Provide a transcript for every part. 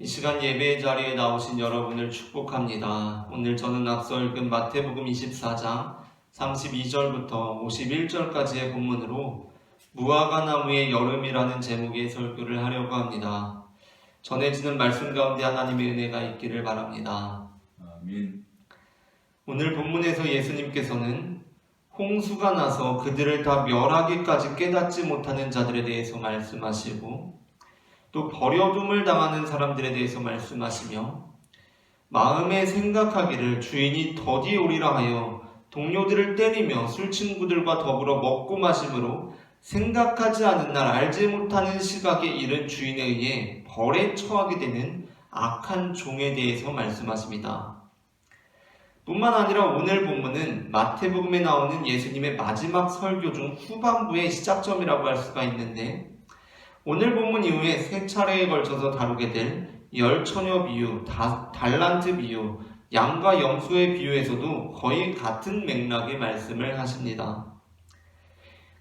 이 시간 예배의 자리에 나오신 여러분을 축복합니다. 오늘 저는 앞서 읽은 마태복음 24장 32절부터 51절까지의 본문으로 무화과나무의 여름이라는 제목의 설교를 하려고 합니다. 전해지는 말씀 가운데 하나님의 은혜가 있기를 바랍니다. 아멘. 오늘 본문에서 예수님께서는 홍수가 나서 그들을 다 멸하기까지 깨닫지 못하는 자들에 대해서 말씀하시고 또 버려둠을 당하는 사람들에 대해서 말씀하시며 마음에 생각하기를 주인이 더디 오리라 하여 동료들을 때리며 술친구들과 더불어 먹고 마심으로 생각하지 않은 날 알지 못하는 시각에 이른 주인에 의해 벌에 처하게 되는 악한 종에 대해서 말씀하십니다. 뿐만 아니라 오늘 본문은 마태복음에 나오는 예수님의 마지막 설교 중 후반부의 시작점이라고 할 수가 있는데 오늘 본문 이후에 세 차례에 걸쳐서 다루게 될 열처녀 비유, 달란트 비유, 양과 염소의 비유에서도 거의 같은 맥락의 말씀을 하십니다.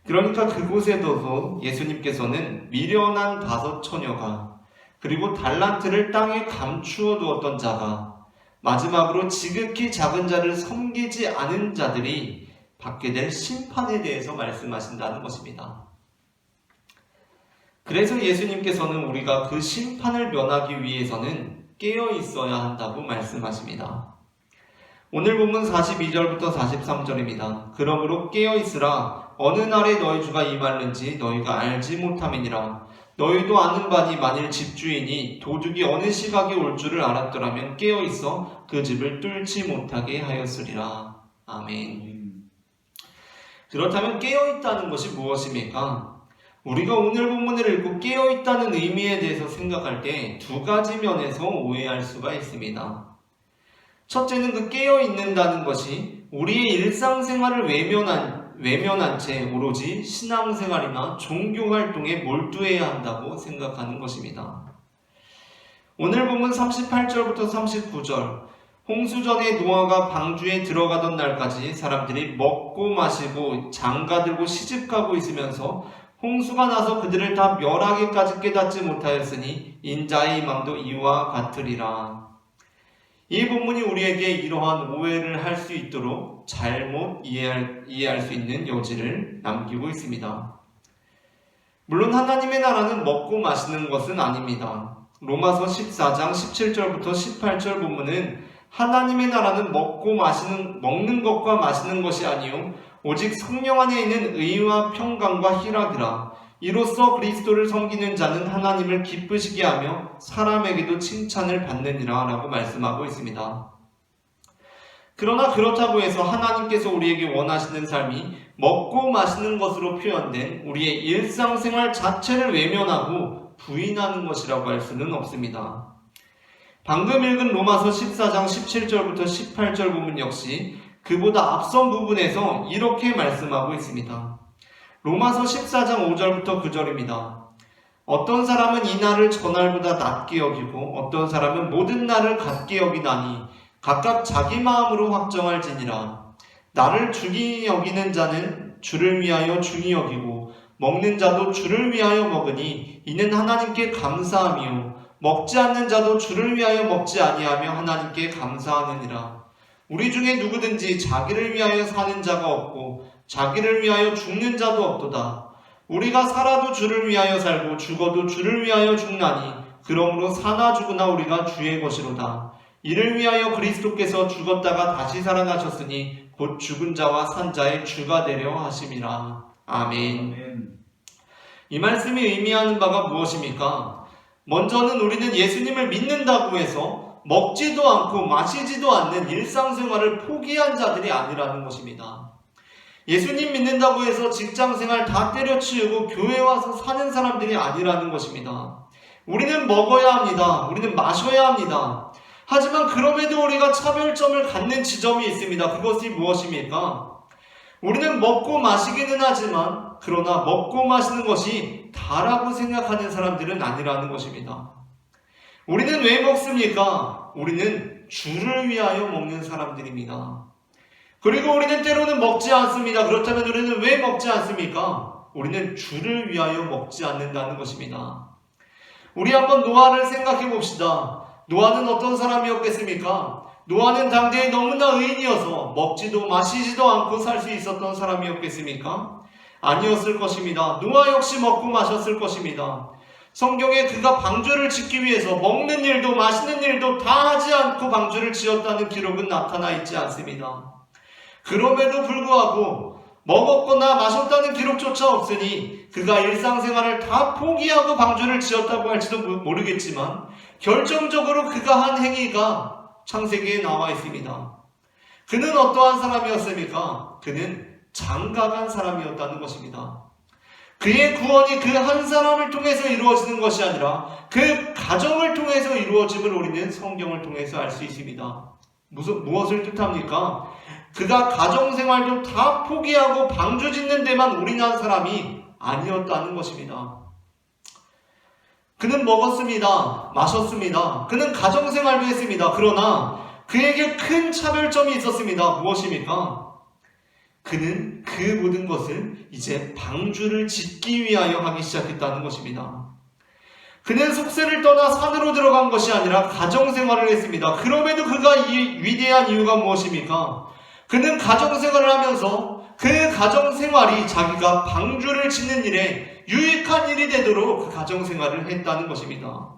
그러니까 그곳에서도 예수님께서는 미련한 5 처녀가 그리고 달란트를 땅에 감추어 두었던 자가 마지막으로 지극히 작은 자를 섬기지 않은 자들이 받게 될 심판에 대해서 말씀하신다는 것입니다. 그래서 예수님께서는 우리가 그 심판을 면하기 위해서는 깨어 있어야 한다고 말씀하십니다. 오늘 본문 42절부터 43절입니다. 그러므로 깨어 있으라. 어느 날에 너희 주가 임할는지 너희가 알지 못함이니라. 너희도 아는 바니 만일 집주인이 도둑이 어느 시각에 올 줄을 알았더라면 깨어 있어 그 집을 뚫지 못하게 하였으리라. 아멘. 그렇다면 깨어 있다는 것이 무엇입니까? 우리가 오늘 본문을 읽고 깨어있다는 의미에 대해서 생각할 때 2가지 면에서 오해할 수가 있습니다. 첫째는 그 깨어있는다는 것이 우리의 일상생활을 외면한 채 오로지 신앙생활이나 종교활동에 몰두해야 한다고 생각하는 것입니다. 오늘 본문 38절부터 39절 홍수 전에 노아가 방주에 들어가던 날까지 사람들이 먹고 마시고 장가들고 시집가고 있으면서 홍수가 나서 그들을 다 멸하기까지 깨닫지 못하였으니 인자의 임함도 이와 같으리라. 이 본문이 우리에게 이러한 오해를 할 수 있도록 잘못 이해할 수 있는 여지를 남기고 있습니다. 물론 하나님의 나라는 먹고 마시는 것은 아닙니다. 로마서 14장 17절부터 18절 본문은 하나님의 나라는 먹는 것과 마시는 것이 아니요 오직 성령 안에 있는 의와 평강과 희락이라. 이로써 그리스도를 섬기는 자는 하나님을 기쁘시게 하며 사람에게도 칭찬을 받느니라 라고 말씀하고 있습니다. 그러나 그렇다고 해서 하나님께서 우리에게 원하시는 삶이 먹고 마시는 것으로 표현된 우리의 일상생활 자체를 외면하고 부인하는 것이라고 할 수는 없습니다. 방금 읽은 로마서 14장 17절부터 18절 부분 역시 그보다 앞선 부분에서 이렇게 말씀하고 있습니다. 로마서 14장 5절부터 9절입니다. 어떤 사람은 이 날을 저날보다 낮게 여기고 어떤 사람은 모든 날을 같게 여기나니 각각 자기 마음으로 확정할지니라. 나를 중히 여기는 자는 주를 위하여 중히 여기고 먹는 자도 주를 위하여 먹으니 이는 하나님께 감사함이요 먹지 않는 자도 주를 위하여 먹지 아니하며 하나님께 감사하느니라. 우리 중에 누구든지 자기를 위하여 사는 자가 없고 자기를 위하여 죽는 자도 없도다. 우리가 살아도 주를 위하여 살고 죽어도 주를 위하여 죽나니 그러므로 사나 죽으나 우리가 주의 것이로다. 이를 위하여 그리스도께서 죽었다가 다시 살아나셨으니 곧 죽은 자와 산 자의 주가 되려 하심이라. 아멘. 이 말씀이 의미하는 바가 무엇입니까? 먼저는 우리는 예수님을 믿는다고 해서 먹지도 않고 마시지도 않는 일상생활을 포기한 자들이 아니라는 것입니다. 예수님 믿는다고 해서 직장생활 다 때려치우고 교회 와서 사는 사람들이 아니라는 것입니다. 우리는 먹어야 합니다. 우리는 마셔야 합니다. 하지만 그럼에도 우리가 차별점을 갖는 지점이 있습니다. 그것이 무엇입니까? 우리는 먹고 마시기는 하지만 그러나 먹고 마시는 것이 다라고 생각하는 사람들은 아니라는 것입니다. 우리는 왜 먹습니까? 우리는 주를 위하여 먹는 사람들입니다. 그리고 우리는 때로는 먹지 않습니다. 그렇다면 우리는 왜 먹지 않습니까? 우리는 주를 위하여 먹지 않는다는 것입니다. 우리 한번 노아를 생각해 봅시다. 노아는 어떤 사람이었겠습니까? 노아는 당대에 너무나 의인이어서 먹지도 마시지도 않고 살 수 있었던 사람이었겠습니까? 아니었을 것입니다. 노아 역시 먹고 마셨을 것입니다. 성경에 그가 방주를 짓기 위해서 먹는 일도 마시는 일도 다 하지 않고 방주를 지었다는 기록은 나타나 있지 않습니다. 그럼에도 불구하고 먹었거나 마셨다는 기록조차 없으니 그가 일상생활을 다 포기하고 방주를 지었다고 할지도 모르겠지만 결정적으로 그가 한 행위가 창세기에 나와 있습니다. 그는 어떠한 사람이었습니까? 그는 장가간 사람이었다는 것입니다. 그의 구원이 그 한 사람을 통해서 이루어지는 것이 아니라 그 가정을 통해서 이루어짐을 우리는 성경을 통해서 알 수 있습니다. 무엇을 뜻합니까? 그가 가정생활도 다 포기하고 방주 짓는 데만 올인한 사람이 아니었다는 것입니다. 그는 먹었습니다. 마셨습니다. 그는 가정생활도 했습니다. 그러나 그에게 큰 차별점이 있었습니다. 무엇입니까? 그는 그 모든 것을 이제 방주를 짓기 위하여 하기 시작했다는 것입니다. 그는 속세를 떠나 산으로 들어간 것이 아니라 가정생활을 했습니다. 그럼에도 그가 위대한 이유가 무엇입니까? 그는 가정생활을 하면서 그 가정생활이 자기가 방주를 짓는 일에 유익한 일이 되도록 그 가정생활을 했다는 것입니다.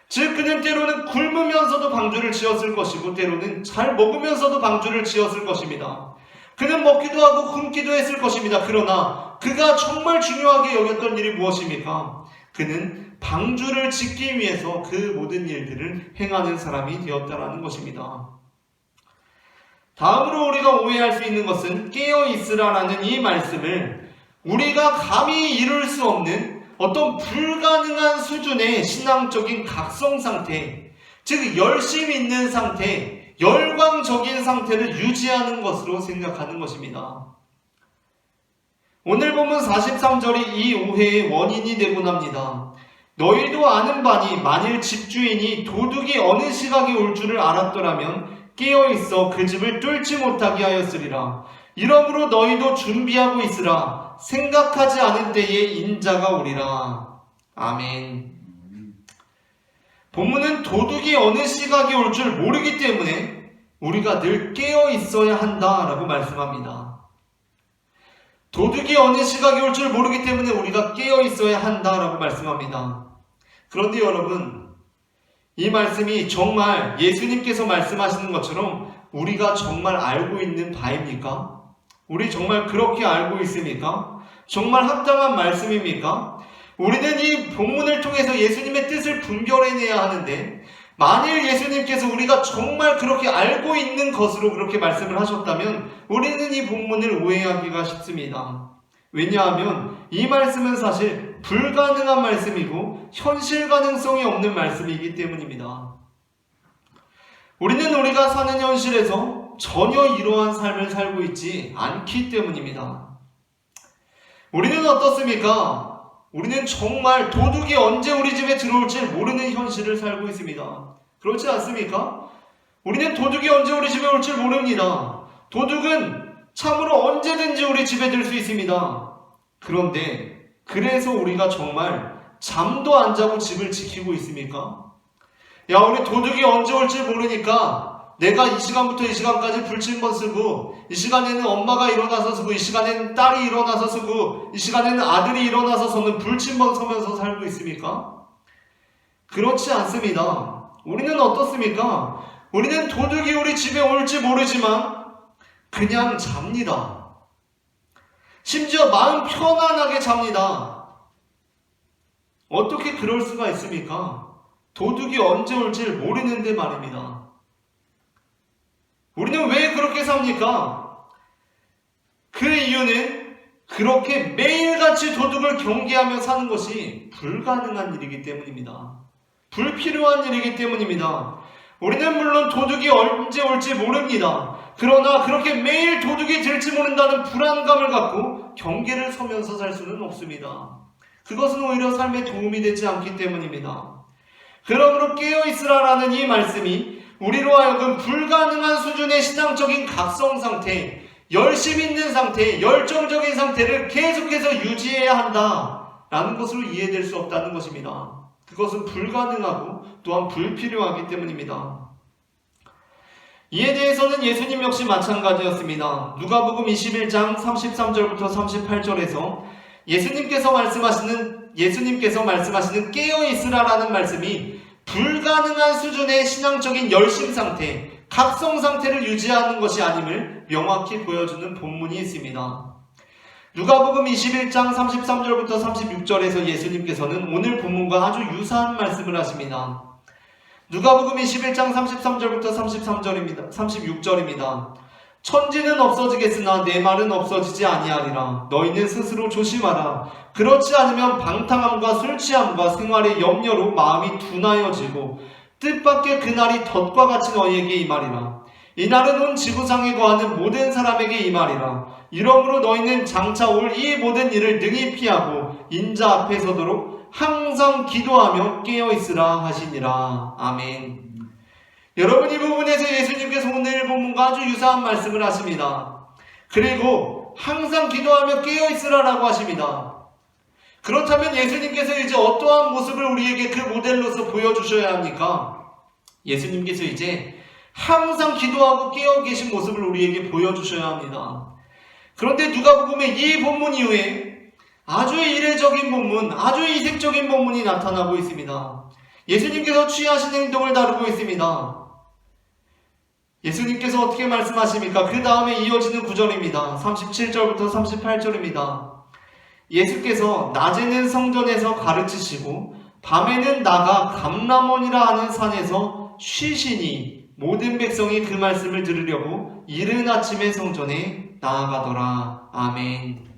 즉 그는 때로는 굶으면서도 방주를 지었을 것이고 때로는 잘 먹으면서도 방주를 지었을 것입니다. 그는 먹기도 하고 굶기도 했을 것입니다. 그러나 그가 정말 중요하게 여겼던 일이 무엇입니까? 그는 방주를 짓기 위해서 그 모든 일들을 행하는 사람이 되었다는 것입니다. 다음으로 우리가 오해할 수 있는 것은 깨어있으라라는 이 말씀을 우리가 감히 이룰 수 없는 어떤 불가능한 수준의 신앙적인 각성 상태, 즉 열심 있는 상태, 열광적인 상태를 유지하는 것으로 생각하는 것입니다. 오늘 본문 43절이 이 오해의 원인이 되곤 합니다. 너희도 아는 바니 만일 집주인이 도둑이 어느 시각에 올 줄을 알았더라면 깨어있어 그 집을 뚫지 못하게 하였으리라. 이러므로 너희도 준비하고 있으라. 생각하지 않은 때에 인자가 오리라. 아멘. 본문은 도둑이 어느 시각에 올 줄 모르기 때문에 우리가 늘 깨어 있어야 한다라고 말씀합니다. 도둑이 어느 시각에 올 줄 모르기 때문에 우리가 깨어 있어야 한다라고 말씀합니다. 그런데 여러분, 이 말씀이 정말 예수님께서 말씀하시는 것처럼 우리가 정말 알고 있는 바입니까? 우리 정말 그렇게 알고 있습니까? 정말 합당한 말씀입니까? 우리는 이 본문을 통해서 예수님의 뜻을 분별해내야 하는데 만일 예수님께서 우리가 정말 그렇게 알고 있는 것으로 그렇게 말씀을 하셨다면 우리는 이 본문을 오해하기가 쉽습니다. 왜냐하면 이 말씀은 사실 불가능한 말씀이고 현실 가능성이 없는 말씀이기 때문입니다. 우리는 우리가 사는 현실에서 전혀 이러한 삶을 살고 있지 않기 때문입니다. 우리는 어떻습니까? 우리는 정말 도둑이 언제 우리 집에 들어올지 모르는 현실을 살고 있습니다. 그렇지 않습니까? 우리는 도둑이 언제 우리 집에 올지 모릅니다. 도둑은 참으로 언제든지 우리 집에 들 수 있습니다. 그런데 그래서 우리가 정말 잠도 안 자고 집을 지키고 있습니까? 야, 우리 도둑이 언제 올지 모르니까 내가 이 시간부터 이 시간까지 불침번 쓰고 이 시간에는 엄마가 일어나서 쓰고 이 시간에는 딸이 일어나서 쓰고 이 시간에는 아들이 일어나서 서는 불침번 서면서 살고 있습니까? 그렇지 않습니다. 우리는 어떻습니까? 우리는 도둑이 우리 집에 올지 모르지만 그냥 잡니다. 심지어 마음 편안하게 잡니다. 어떻게 그럴 수가 있습니까? 도둑이 언제 올지 모르는데 말입니다. 우리는 왜 그렇게 삽니까? 그 이유는 그렇게 매일같이 도둑을 경계하며 사는 것이 불가능한 일이기 때문입니다. 불필요한 일이기 때문입니다. 우리는 물론 도둑이 언제 올지 모릅니다. 그러나 그렇게 매일 도둑이 될지 모른다는 불안감을 갖고 경계를 서면서 살 수는 없습니다. 그것은 오히려 삶에 도움이 되지 않기 때문입니다. 그러므로 깨어있으라라는 이 말씀이 우리로 하여금 불가능한 수준의 신앙적인 각성 상태, 열심 있는 상태, 열정적인 상태를 계속해서 유지해야 한다라는 것으로 이해될 수 없다는 것입니다. 그것은 불가능하고 또한 불필요하기 때문입니다. 이에 대해서는 예수님 역시 마찬가지였습니다. 누가복음 21장 33절부터 38절에서 예수님께서 말씀하시는 깨어있으라라는 말씀이 불가능한 수준의 신앙적인 열심 상태, 각성 상태를 유지하는 것이 아님을 명확히 보여주는 본문이 있습니다. 누가복음 21장 33절부터 36절에서 예수님께서는 오늘 본문과 아주 유사한 말씀을 하십니다. 누가복음 21장 33절부터 36절입니다. 천지는 없어지겠으나 내 말은 없어지지 아니하리라. 너희는 스스로 조심하라. 그렇지 않으면 방탕함과 술취함과 생활의 염려로 마음이 둔하여지고 뜻밖의 그날이 덫과 같이 너희에게 임하리라. 이날은 온 지구상에 거하는 모든 사람에게 임하리라. 이러므로 너희는 장차 올 이 모든 일을 능히 피하고 인자 앞에 서도록 항상 기도하며 깨어있으라 하시니라. 아멘. 여러분, 이 부분에서 예수님께서 오늘 본문과 아주 유사한 말씀을 하십니다. 그리고 항상 기도하며 깨어있으라라고 하십니다. 그렇다면 예수님께서 이제 어떠한 모습을 우리에게 그 모델로서 보여주셔야 합니까? 예수님께서 이제 항상 기도하고 깨어 계신 모습을 우리에게 보여주셔야 합니다. 그런데 누가복음의 이 본문 이후에 아주 이례적인 본문, 아주 이색적인 본문이 나타나고 있습니다. 예수님께서 취하신 행동을 다루고 있습니다. 예수님께서 어떻게 말씀하십니까? 그 다음에 이어지는 구절입니다. 37절부터 38절입니다. 예수께서 낮에는 성전에서 가르치시고 밤에는 나가 감람원이라 하는 산에서 쉬시니 모든 백성이 그 말씀을 들으려고 이른 아침에 성전에 나아가더라. 아멘.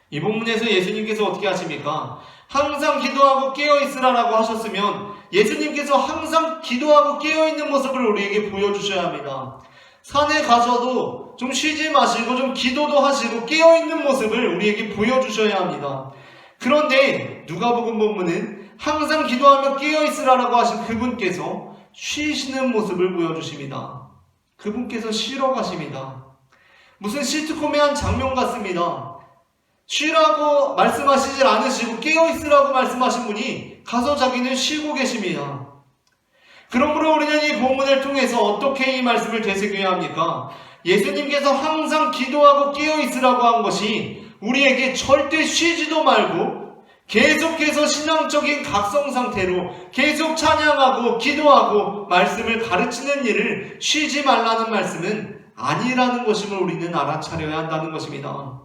이 본문에서 예수님께서 어떻게 하십니까? 항상 기도하고 깨어있으라라고 하셨으면 예수님께서 항상 기도하고 깨어있는 모습을 우리에게 보여주셔야 합니다. 산에 가셔도 좀 쉬지 마시고 좀 기도도 하시고 깨어있는 모습을 우리에게 보여주셔야 합니다. 그런데 누가복음 본문은 항상 기도하며 깨어있으라라고 하신 그분께서 쉬시는 모습을 보여주십니다. 그분께서 쉬러 가십니다. 무슨 시트콤의 한 장면 같습니다. 쉬라고 말씀하시질 않으시고 깨어있으라고 말씀하신 분이 가서 자기는 쉬고 계십니다. 그러므로 우리는 이 본문을 통해서 어떻게 이 말씀을 되새겨야 합니까? 예수님께서 항상 기도하고 깨어있으라고 한 것이 우리에게 절대 쉬지도 말고 계속해서 신앙적인 각성 상태로 계속 찬양하고 기도하고 말씀을 가르치는 일을 쉬지 말라는 말씀은 아니라는 것임을 우리는 알아차려야 한다는 것입니다.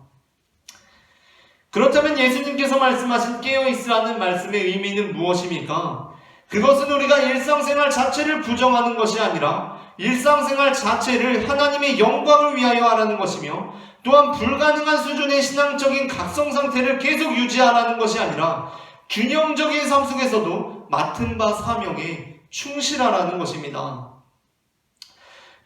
그렇다면 예수님께서 말씀하신 깨어있으라는 말씀의 의미는 무엇입니까? 그것은 우리가 일상생활 자체를 부정하는 것이 아니라 일상생활 자체를 하나님의 영광을 위하여 하라는 것이며 또한 불가능한 수준의 신앙적인 각성 상태를 계속 유지하라는 것이 아니라 균형적인 삶 속에서도 맡은 바 사명에 충실하라는 것입니다.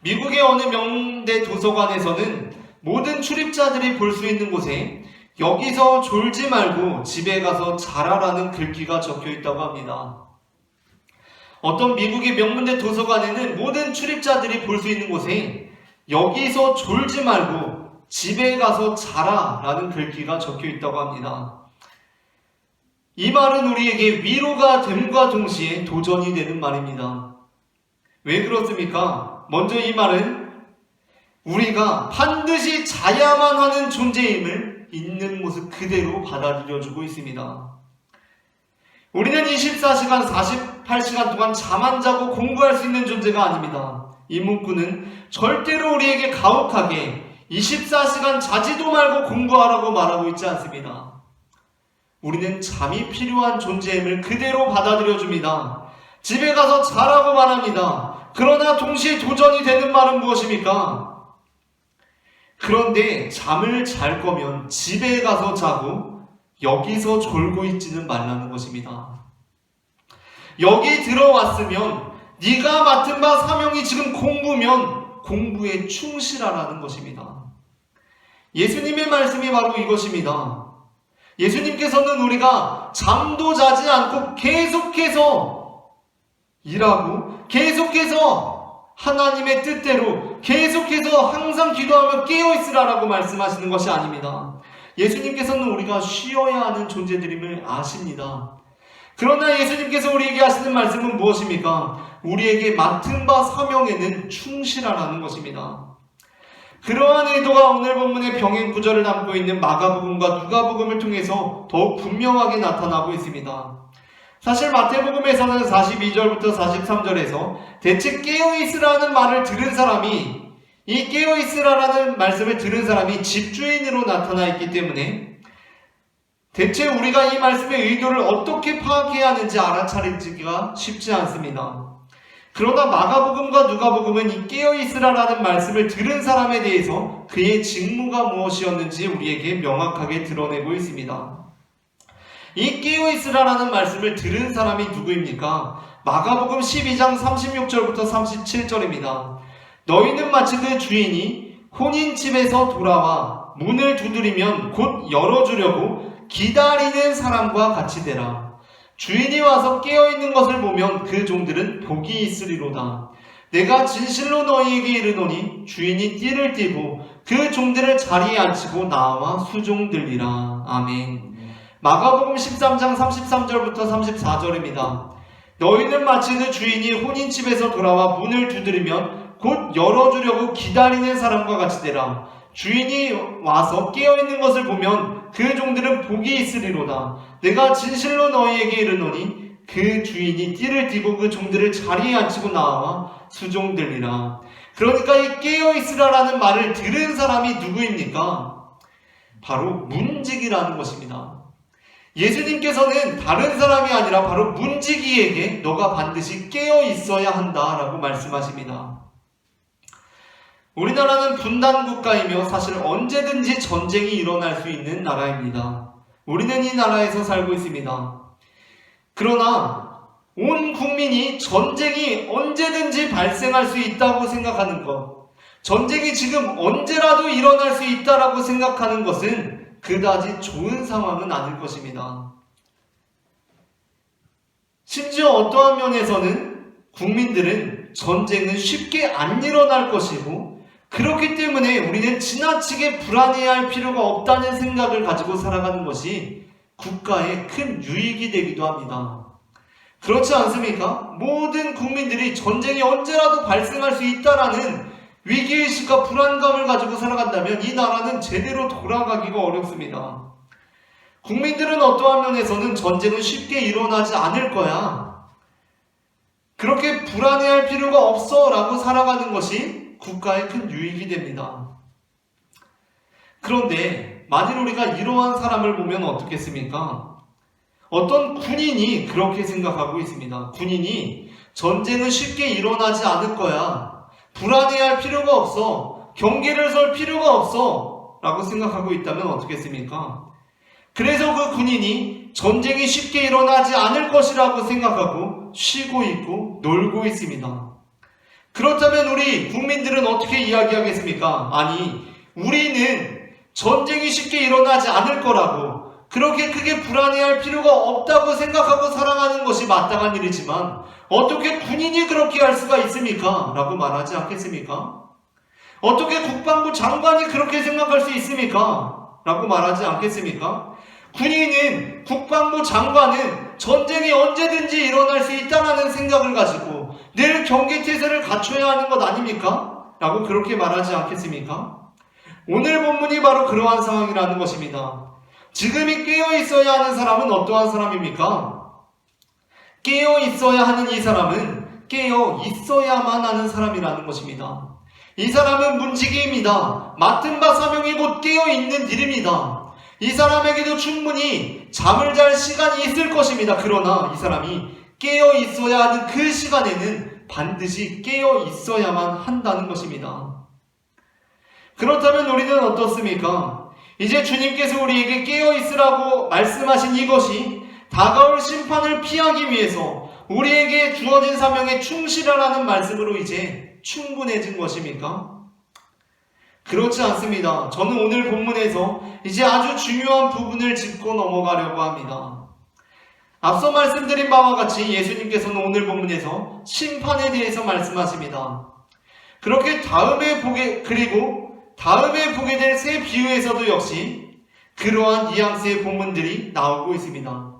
미국의 어느 명문대 도서관에서는 모든 출입자들이 볼 수 있는 곳에 여기서 졸지 말고 집에 가서 자라라는 글귀가 적혀 있다고 합니다. 어떤 미국의 명문대 도서관에는 모든 출입자들이 볼 수 있는 곳에 여기서 졸지 말고 집에 가서 자라라는 글귀가 적혀 있다고 합니다. 이 말은 우리에게 위로가 됨과 동시에 도전이 되는 말입니다. 왜 그렇습니까? 먼저 이 말은 우리가 반드시 자야만 하는 존재임을 있는 모습 그대로 받아들여주고 있습니다. 우리는 24시간 48시간 동안 잠 안 자고 공부할 수 있는 존재가 아닙니다. 이 문구는 절대로 우리에게 가혹하게 24시간 자지도 말고 공부하라고 말하고 있지 않습니다. 우리는 잠이 필요한 존재임을 그대로 받아들여줍니다. 집에 가서 자라고 말합니다. 그러나 동시에 도전이 되는 말은 무엇입니까? 그런데 잠을 잘 거면 집에 가서 자고 여기서 졸고 있지는 말라는 것입니다. 여기 들어왔으면 네가 맡은 바 사명이 지금 공부면 공부에 충실하라는 것입니다. 예수님의 말씀이 바로 이것입니다. 예수님께서는 우리가 잠도 자지 않고 계속해서 일하고 계속해서 하나님의 뜻대로 계속해서 항상 기도하며 깨어있으라라고 말씀하시는 것이 아닙니다. 예수님께서는 우리가 쉬어야 하는 존재들임을 아십니다. 그러나 예수님께서 우리에게 하시는 말씀은 무엇입니까? 우리에게 맡은 바 사명에는 충실하라는 것입니다. 그러한 의도가 오늘 본문의 병행 구절을 담고 있는 마가복음과 누가복음을 통해서 더욱 분명하게 나타나고 있습니다. 사실 마태복음에서는 42절부터 43절에서 대체 깨어있으라는 말을 들은 사람이, 이 깨어있으라는 말씀을 들은 사람이 집주인으로 나타나 있기 때문에 대체 우리가 이 말씀의 의도를 어떻게 파악해야 하는지 알아차리기가 쉽지 않습니다. 그러나 마가복음과 누가복음은 이 깨어있으라라는 말씀을 들은 사람에 대해서 그의 직무가 무엇이었는지 우리에게 명확하게 드러내고 있습니다. 이 깨어있으라라는 말씀을 들은 사람이 누구입니까? 마가복음 12장 36절부터 37절입니다. 너희는 마치 그 주인이 혼인집에서 돌아와 문을 두드리면 곧 열어주려고 기다리는 사람과 같이 되라. 주인이 와서 깨어있는 것을 보면 그 종들은 복이 있으리로다. 내가 진실로 너희에게 이르노니 주인이 띠를 띠고 그 종들을 자리에 앉히고 나와 수종들리라. 아멘. 마가복음 13장 33절부터 34절입니다. 너희는 마치 그 주인이 혼인집에서 돌아와 문을 두드리면 곧 열어주려고 기다리는 사람과 같이 되라. 주인이 와서 깨어있는 것을 보면 그 종들은 복이 있으리로다. 내가 진실로 너희에게 이르노니 그 주인이 띠를 띠고 그 종들을 자리에 앉히고 나와 수종들리라. 그러니까 이 깨어있으라라는 말을 들은 사람이 누구입니까? 바로 문지기라는 것입니다. 예수님께서는 다른 사람이 아니라 바로 문지기에게 너가 반드시 깨어있어야 한다라고 말씀하십니다. 우리나라는 분단국가이며 사실 언제든지 전쟁이 일어날 수 있는 나라입니다. 우리는 이 나라에서 살고 있습니다. 그러나 온 국민이 전쟁이 언제든지 발생할 수 있다고 생각하는 것, 전쟁이 지금 언제라도 일어날 수 있다라고 생각하는 것은 그다지 좋은 상황은 아닐 것입니다. 심지어 어떠한 면에서는 국민들은 전쟁은 쉽게 안 일어날 것이고 그렇기 때문에 우리는 지나치게 불안해할 필요가 없다는 생각을 가지고 살아가는 것이 국가에 큰 유익이 되기도 합니다. 그렇지 않습니까? 모든 국민들이 전쟁이 언제라도 발생할 수 있다라는 위기의식과 불안감을 가지고 살아간다면 이 나라는 제대로 돌아가기가 어렵습니다. 국민들은 어떠한 면에서는 전쟁은 쉽게 일어나지 않을 거야. 그렇게 불안해할 필요가 없어 라고 살아가는 것이 국가에 큰 유익이 됩니다. 그런데 만일 우리가 이러한 사람을 보면 어떻겠습니까? 어떤 군인이 그렇게 생각하고 있습니다. 군인이 전쟁은 쉽게 일어나지 않을 거야. 불안해할 필요가 없어. 경계를 설 필요가 없어. 라고 생각하고 있다면 어떻겠습니까? 그래서 그 군인이 전쟁이 쉽게 일어나지 않을 것이라고 생각하고 쉬고 있고 놀고 있습니다. 그렇다면 우리 국민들은 어떻게 이야기하겠습니까? 아니, 우리는 전쟁이 쉽게 일어나지 않을 거라고 그렇게 크게 불안해할 필요가 없다고 생각하고 살아가는 것이 마땅한 일이지만 어떻게 군인이 그렇게 할 수가 있습니까? 라고 말하지 않겠습니까? 어떻게 국방부 장관이 그렇게 생각할 수 있습니까? 라고 말하지 않겠습니까? 군인은, 국방부 장관은 전쟁이 언제든지 일어날 수 있다는 생각을 가지고 늘 경계태세를 갖춰야 하는 것 아닙니까? 라고 그렇게 말하지 않겠습니까? 오늘 본문이 바로 그러한 상황이라는 것입니다. 지금이 깨어있어야 하는 사람은 어떠한 사람입니까? 깨어있어야 하는 이 사람은 깨어있어야만 하는 사람이라는 것입니다. 이 사람은 문지기입니다. 맡은 바 사명이 곧 깨어있는 일입니다. 이 사람에게도 충분히 잠을 잘 시간이 있을 것입니다. 그러나 이 사람이 깨어 있어야 하는 그 시간에는 반드시 깨어 있어야만 한다는 것입니다. 그렇다면 우리는 어떻습니까? 이제 주님께서 우리에게 깨어 있으라고 말씀하신 이것이 다가올 심판을 피하기 위해서 우리에게 주어진 사명에 충실하라는 말씀으로 이제 충분해진 것입니까? 그렇지 않습니다. 저는 오늘 본문에서 이제 아주 중요한 부분을 짚고 넘어가려고 합니다. 앞서 말씀드린 바와 같이 예수님께서는 오늘 본문에서 심판에 대해서 말씀하십니다. 그렇게 다음에 보게 될 새 비유에서도 역시 그러한 뉘앙스의 본문들이 나오고 있습니다.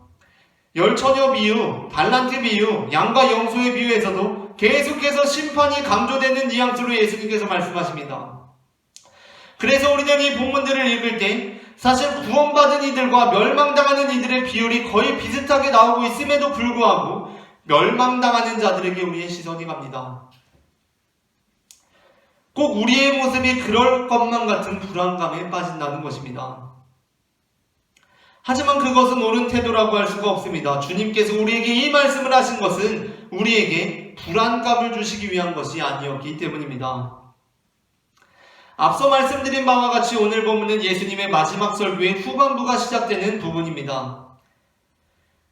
열처녀 비유, 달란트 비유, 양과 영소의 비유에서도 계속해서 심판이 강조되는 뉘앙스로 예수님께서 말씀하십니다. 그래서 우리는 이 본문들을 읽을 때 사실 구원받은 이들과 멸망당하는 이들의 비율이 거의 비슷하게 나오고 있음에도 불구하고 멸망당하는 자들에게 우리의 시선이 갑니다. 꼭 우리의 모습이 그럴 것만 같은 불안감에 빠진다는 것입니다. 하지만 그것은 옳은 태도라고 할 수가 없습니다. 주님께서 우리에게 이 말씀을 하신 것은 우리에게 불안감을 주시기 위한 것이 아니었기 때문입니다. 앞서 말씀드린 바와 같이 오늘 본문은 예수님의 마지막 설교의 후반부가 시작되는 부분입니다.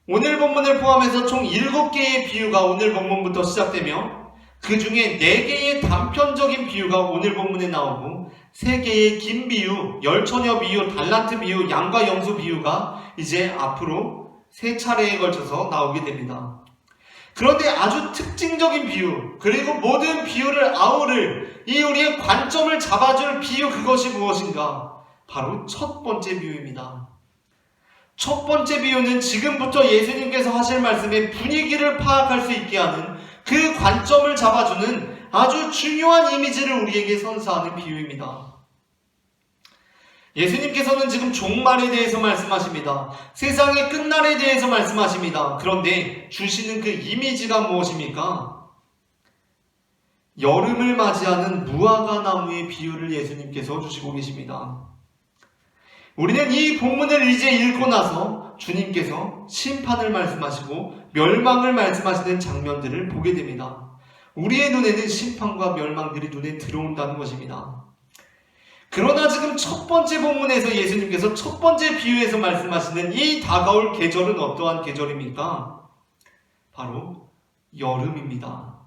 오늘 본문을 포함해서 총 7개의 비유가 오늘 본문부터 시작되며 그 중에 4개의 단편적인 비유가 오늘 본문에 나오고 3개의 긴 비유, 열처녀 비유, 달란트 비유, 양과 영소 비유가 이제 앞으로 3차례에 걸쳐서 나오게 됩니다. 그런데 아주 특징적인 비유, 그리고 모든 비유를 아우를 이 우리의 관점을 잡아줄 비유, 그것이 무엇인가? 바로 첫 번째 비유입니다. 첫 번째 비유는 지금부터 예수님께서 하실 말씀의 분위기를 파악할 수 있게 하는 그 관점을 잡아주는 아주 중요한 이미지를 우리에게 선사하는 비유입니다. 예수님께서는 지금 종말에 대해서 말씀하십니다. 세상의 끝날에 대해서 말씀하십니다. 그런데 주시는 그 이미지가 무엇입니까? 여름을 맞이하는 무화과 나무의 비유를 예수님께서 주시고 계십니다. 우리는 이 본문을 이제 읽고 나서 주님께서 심판을 말씀하시고 멸망을 말씀하시는 장면들을 보게 됩니다. 우리의 눈에는 심판과 멸망들이 눈에 들어온다는 것입니다. 그러나 지금 첫 번째 본문에서 예수님께서 첫 번째 비유에서 말씀하시는 이 다가올 계절은 어떠한 계절입니까? 바로 여름입니다.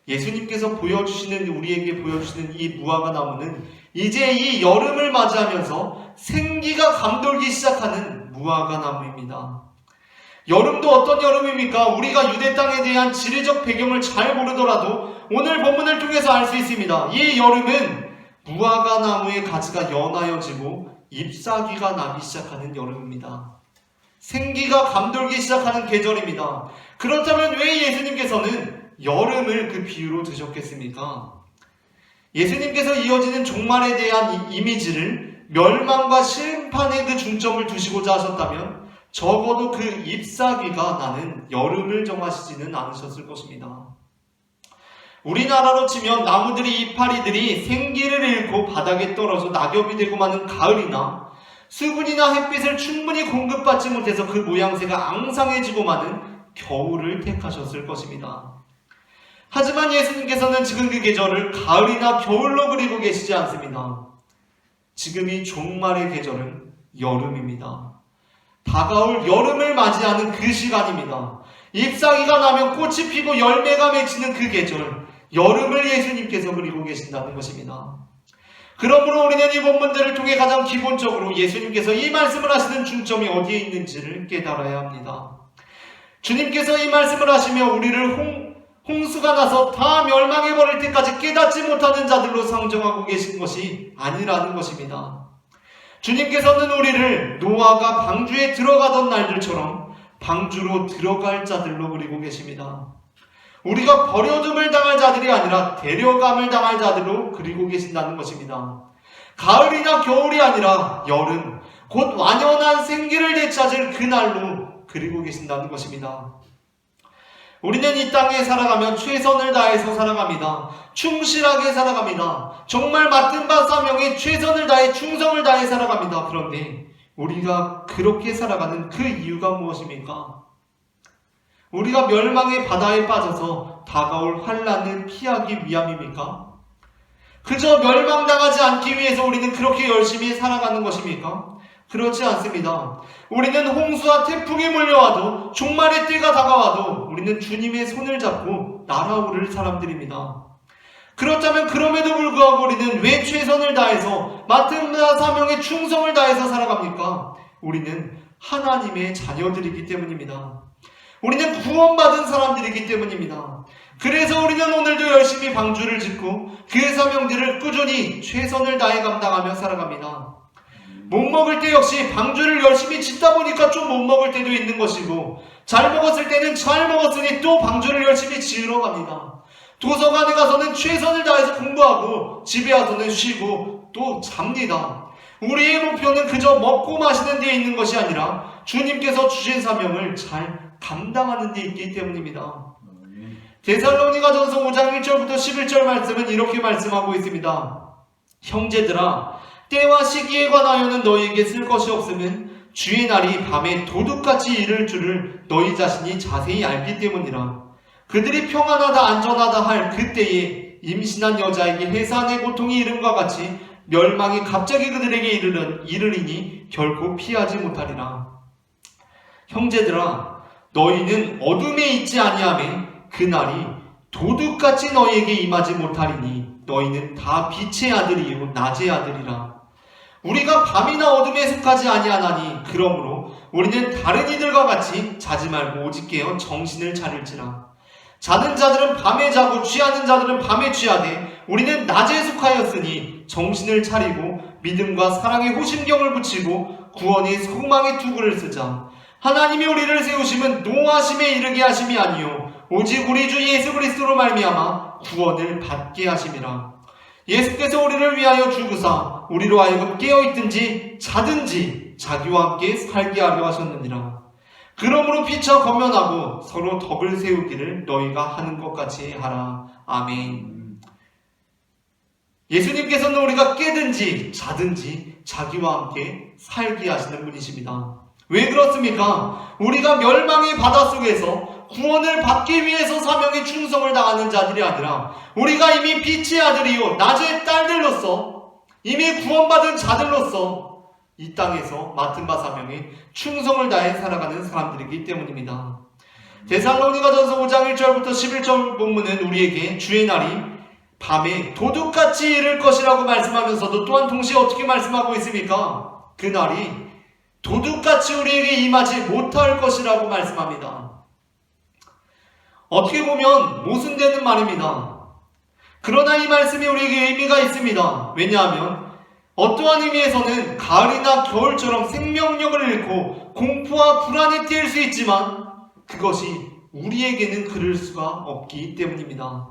예수님께서 우리에게 보여주시는 이 무화과 나무는 이제 이 여름을 맞이하면서 생기가 감돌기 시작하는 무화과 나무입니다. 여름도 어떤 여름입니까? 우리가 유대 땅에 대한 지리적 배경을 잘 모르더라도 오늘 본문을 통해서 알 수 있습니다. 이 여름은 무화과 나무의 가지가 연하여지고 잎사귀가 나기 시작하는 여름입니다. 생기가 감돌기 시작하는 계절입니다. 그렇다면 왜 예수님께서는 여름을 그 비유로 드셨겠습니까? 예수님께서 이어지는 종말에 대한 이미지를 멸망과 심판의 그 중점을 두시고자 하셨다면 적어도 그 잎사귀가 나는 여름을 정하시지는 않으셨을 것입니다. 우리나라로 치면 나무들이 이파리들이 생기를 잃고 바닥에 떨어져 낙엽이 되고 마는 가을이나 수분이나 햇빛을 충분히 공급받지 못해서 그 모양새가 앙상해지고 마는 겨울을 택하셨을 것입니다. 하지만 예수님께서는 지금 그 계절을 가을이나 겨울로 그리고 계시지 않습니다. 지금 이 종말의 계절은 여름입니다. 다가올 여름을 맞이하는 그 시간입니다. 잎사귀가 나면 꽃이 피고 열매가 맺히는 그 계절, 여름을 예수님께서 그리고 계신다는 것입니다. 그러므로 우리는 이 본문들을 통해 가장 기본적으로 예수님께서 이 말씀을 하시는 중점이 어디에 있는지를 깨달아야 합니다. 주님께서 이 말씀을 하시며 우리를 홍수가 나서 다 멸망해버릴 때까지 깨닫지 못하는 자들로 상정하고 계신 것이 아니라는 것입니다. 주님께서는 우리를 노아가 방주에 들어가던 날들처럼 방주로 들어갈 자들로 그리고 계십니다. 우리가 버려둠을 당할 자들이 아니라 데려감을 당할 자들로 그리고 계신다는 것입니다. 가을이나 겨울이 아니라 여름, 곧 완연한 생기를 되찾을 그날로 그리고 계신다는 것입니다. 우리는 이 땅에 살아가면 최선을 다해서 살아갑니다. 충실하게 살아갑니다. 정말 맡은 바 사명에 최선을 다해 충성을 다해 살아갑니다. 그런데 우리가 그렇게 살아가는 그 이유가 무엇입니까? 우리가 멸망의 바다에 빠져서 다가올 환난을 피하기 위함입니까? 그저 멸망당하지 않기 위해서 우리는 그렇게 열심히 살아가는 것입니까? 그렇지 않습니다. 우리는 홍수와 태풍이 몰려와도, 종말의 때가 다가와도 우리는 주님의 손을 잡고 날아오를 사람들입니다. 그렇다면 그럼에도 불구하고 우리는 왜 최선을 다해서 맡은 사명에 충성을 다해서 살아갑니까? 우리는 하나님의 자녀들이기 때문입니다. 우리는 구원받은 사람들이기 때문입니다. 그래서 우리는 오늘도 열심히 방주를 짓고 그 사명들을 꾸준히 최선을 다해 감당하며 살아갑니다. 못 먹을 때 역시 방주를 열심히 짓다 보니까 좀 못 먹을 때도 있는 것이고, 잘 먹었을 때는 잘 먹었으니 또 방주를 열심히 지으러 갑니다. 도서관에 가서는 최선을 다해서 공부하고 집에 와서는 쉬고 또 잡니다. 우리의 목표는 그저 먹고 마시는 데 있는 것이 아니라 주님께서 주신 사명을 잘 감당하는 데 있기 때문입니다. 데살로니가전서 5장 1절부터 11절 말씀은 이렇게 말씀하고 있습니다. 형제들아, 때와 시기에 관하여는 너희에게 쓸 것이 없으면 주의 날이 밤에 도둑같이 이를 줄을 너희 자신이 자세히 알기 때문이라. 그들이 평안하다 안전하다 할 그때에 임신한 여자에게 해산의 고통이 이름과 같이 멸망이 갑자기 그들에게 이르리니 결코 피하지 못하리라. 형제들아, 너희는 어둠에 있지 아니하매 그날이 도둑같이 너희에게 임하지 못하리니 너희는 다 빛의 아들이요 낮의 아들이라. 우리가 밤이나 어둠에 속하지 아니하나니 그러므로 우리는 다른 이들과 같이 자지 말고 오직 깨어 정신을 차릴지라. 자는 자들은 밤에 자고 취하는 자들은 밤에 취하되 우리는 낮에 속하였으니 정신을 차리고 믿음과 사랑의 호심경을 붙이고 구원의 소망의 투구를 쓰자. 하나님이 우리를 세우심은 노하심에 이르게 하심이 아니요 오직 우리 주 예수 그리스도로 말미암아 구원을 받게 하심이라. 예수께서 우리를 위하여 죽으사 우리로 하여금 깨어있든지 자든지 자기와 함께 살게 하려 하셨느니라. 그러므로 피차 검면하고 서로 덕을 세우기를 너희가 하는 것 같이 하라. 아멘. 예수님께서는 우리가 깨든지 자든지 자기와 함께 살게 하시는 분이십니다. 왜 그렇습니까? 우리가 멸망의 바닷속에서 구원을 받기 위해서 사명에 충성을 다하는 자들이 아니라 우리가 이미 빛의 아들이요 낮의 딸들로서 이미 구원받은 자들로서 이 땅에서 맡은 바 사명에 충성을 다해 살아가는 사람들이기 때문입니다. 데살로니가전서 5장 1절부터 11절 본문은 우리에게 주의 날이 밤에 도둑같이 이를 것이라고 말씀하면서도 또한 동시에 어떻게 말씀하고 있습니까? 그 날이 도둑같이 우리에게 임하지 못할 것이라고 말씀합니다. 어떻게 보면 모순되는 말입니다. 그러나 이 말씀이 우리에게 의미가 있습니다. 왜냐하면 어떠한 의미에서는 가을이나 겨울처럼 생명력을 잃고 공포와 불안에 뛸 수 있지만 그것이 우리에게는 그럴 수가 없기 때문입니다.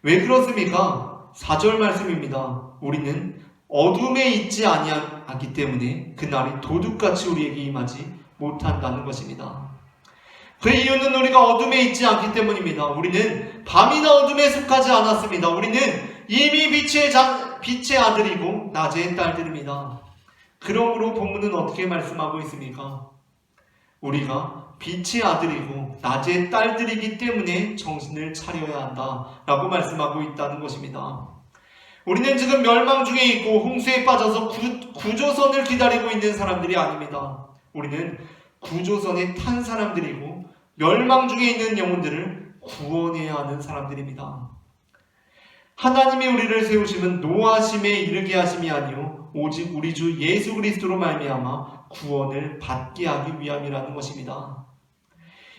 왜 그렇습니까? 4절 말씀입니다. 우리는 어둠에 있지 아니하기 때문에 그날이 도둑같이 우리에게 임하지 못한다는 것입니다. 그 이유는 우리가 어둠에 있지 않기 때문입니다. 우리는 밤이나 어둠에 속하지 않았습니다. 우리는 이미 빛의 아들이고 낮의 딸들입니다. 그러므로 본문은 어떻게 말씀하고 있습니까? 우리가 빛의 아들이고 낮의 딸들이기 때문에 정신을 차려야 한다라고 말씀하고 있다는 것입니다. 우리는 지금 멸망 중에 있고 홍수에 빠져서 구조선을 기다리고 있는 사람들이 아닙니다. 우리는 구조선에 탄 사람들이고 멸망 중에 있는 영혼들을 구원해야 하는 사람들입니다. 하나님이 우리를 세우심은 노하심에 이르게 하심이 아니요 오직 우리 주 예수 그리스도로 말미암아 구원을 받게 하기 위함이라는 것입니다.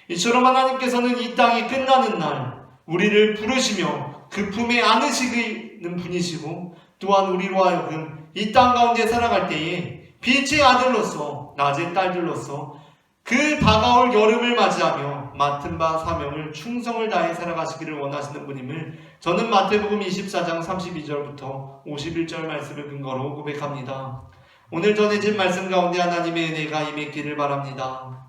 이처럼 하나님께서는 이 땅이 끝나는 날 우리를 부르시며 그 품에 안으시는 분이시고 또한 우리로 하여금 이 땅 가운데 살아갈 때에 빛의 아들로서 낮의 딸들로서 그 다가올 여름을 맞이하며 맡은 바 사명을 충성을 다해 살아가시기를 원하시는 분임을 저는 마태복음 24장 32절부터 51절 말씀을 근거로 고백합니다. 오늘 전해진 말씀 가운데 하나님의 은혜가 임했기를 바랍니다.